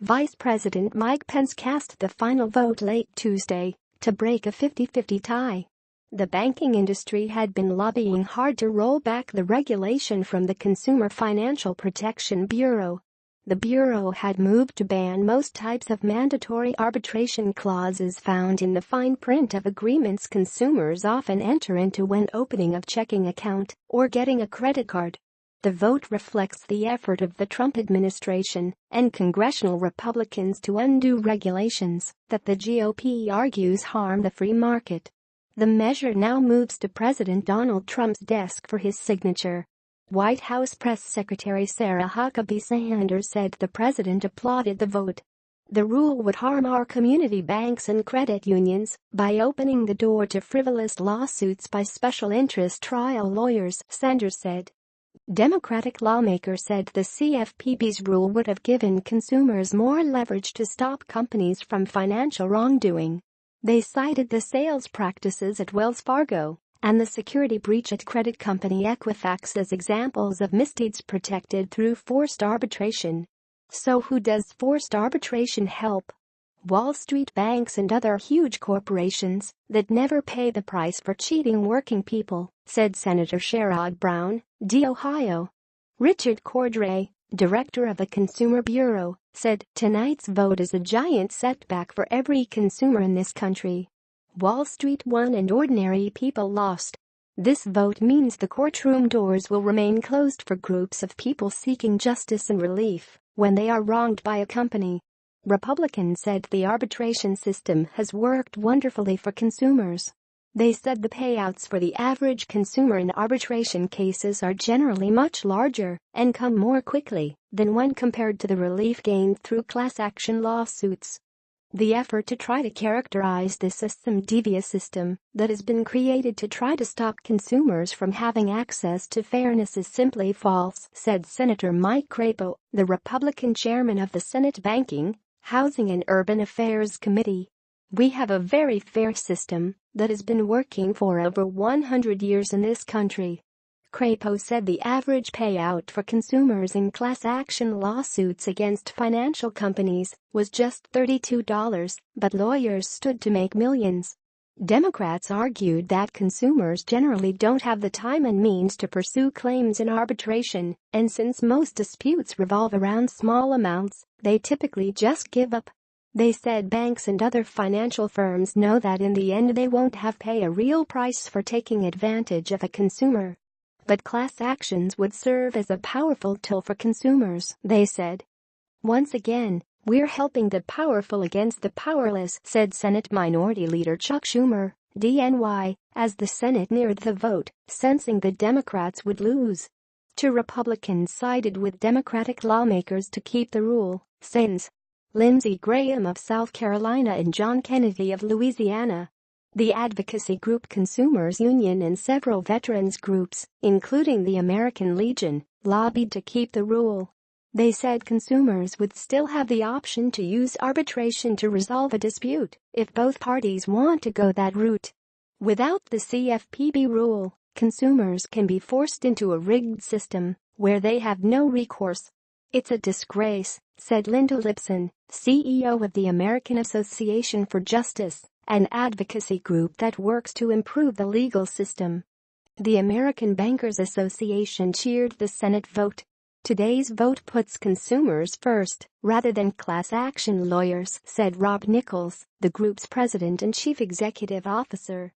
Vice President Mike Pence cast the final vote late Tuesday to break a 50-50 tie. The banking industry had been lobbying hard to roll back the regulation from the Consumer Financial Protection Bureau. The Bureau had moved to ban most types of mandatory arbitration clauses found in the fine print of agreements consumers often enter into when opening a checking account or getting a credit card. The vote reflects the effort of the Trump administration and congressional Republicans to undo regulations that the GOP argues harm the free market. The measure now moves to President Donald Trump's desk for his signature. White House Press Secretary Sarah Huckabee Sanders said the president applauded the vote. The rule would harm our community banks and credit unions by opening the door to frivolous lawsuits by special interest trial lawyers, Sanders said. Democratic lawmakers said the CFPB's rule would have given consumers more leverage to stop companies from financial wrongdoing. They cited the sales practices at Wells Fargo and the security breach at credit company Equifax as examples of misdeeds protected through forced arbitration. So who does forced arbitration help? Wall Street banks and other huge corporations that never pay the price for cheating working people, said Senator Sherrod Brown, D. Ohio. Richard Cordray, director of the Consumer Bureau, said tonight's vote is a giant setback for every consumer in this country. Wall Street won and ordinary people lost. This vote means the courtroom doors will remain closed for groups of people seeking justice and relief when they are wronged by a company. Republicans said the arbitration system has worked wonderfully for consumers. They said the payouts for the average consumer in arbitration cases are generally much larger and come more quickly than when compared to the relief gained through class action lawsuits. The effort to try to characterize this as some devious system that has been created to try to stop consumers from having access to fairness is simply false, said Senator Mike Crapo, the Republican chairman of the Senate Banking, Housing and Urban Affairs Committee. We have a very fair system that has been working for over 100 years in this country. Crapo said the average payout for consumers in class action lawsuits against financial companies was just $32, but lawyers stood to make millions. Democrats argued that consumers generally don't have the time and means to pursue claims in arbitration, and since most disputes revolve around small amounts, they typically just give up. They said banks and other financial firms know that in the end they won't have to pay a real price for taking advantage of a consumer. But class actions would serve as a powerful tool for consumers, they said. Once again, we're helping the powerful against the powerless, said Senate Minority Leader Chuck Schumer, DNY, as the Senate neared the vote, sensing the Democrats would lose. Two Republicans sided with Democratic lawmakers to keep the rule, Sens. Lindsey Graham of South Carolina and John Kennedy of Louisiana. The advocacy group Consumers Union and several veterans groups, including the American Legion, lobbied to keep the rule. They said consumers would still have the option to use arbitration to resolve a dispute if both parties want to go that route. Without the CFPB rule, consumers can be forced into a rigged system where they have no recourse. It's a disgrace, said Linda Lipson, CEO of the American Association for Justice, an advocacy group that works to improve the legal system. The American Bankers Association cheered the Senate vote. Today's vote puts consumers first, rather than class action lawyers, said Rob Nichols, the group's president and chief executive officer.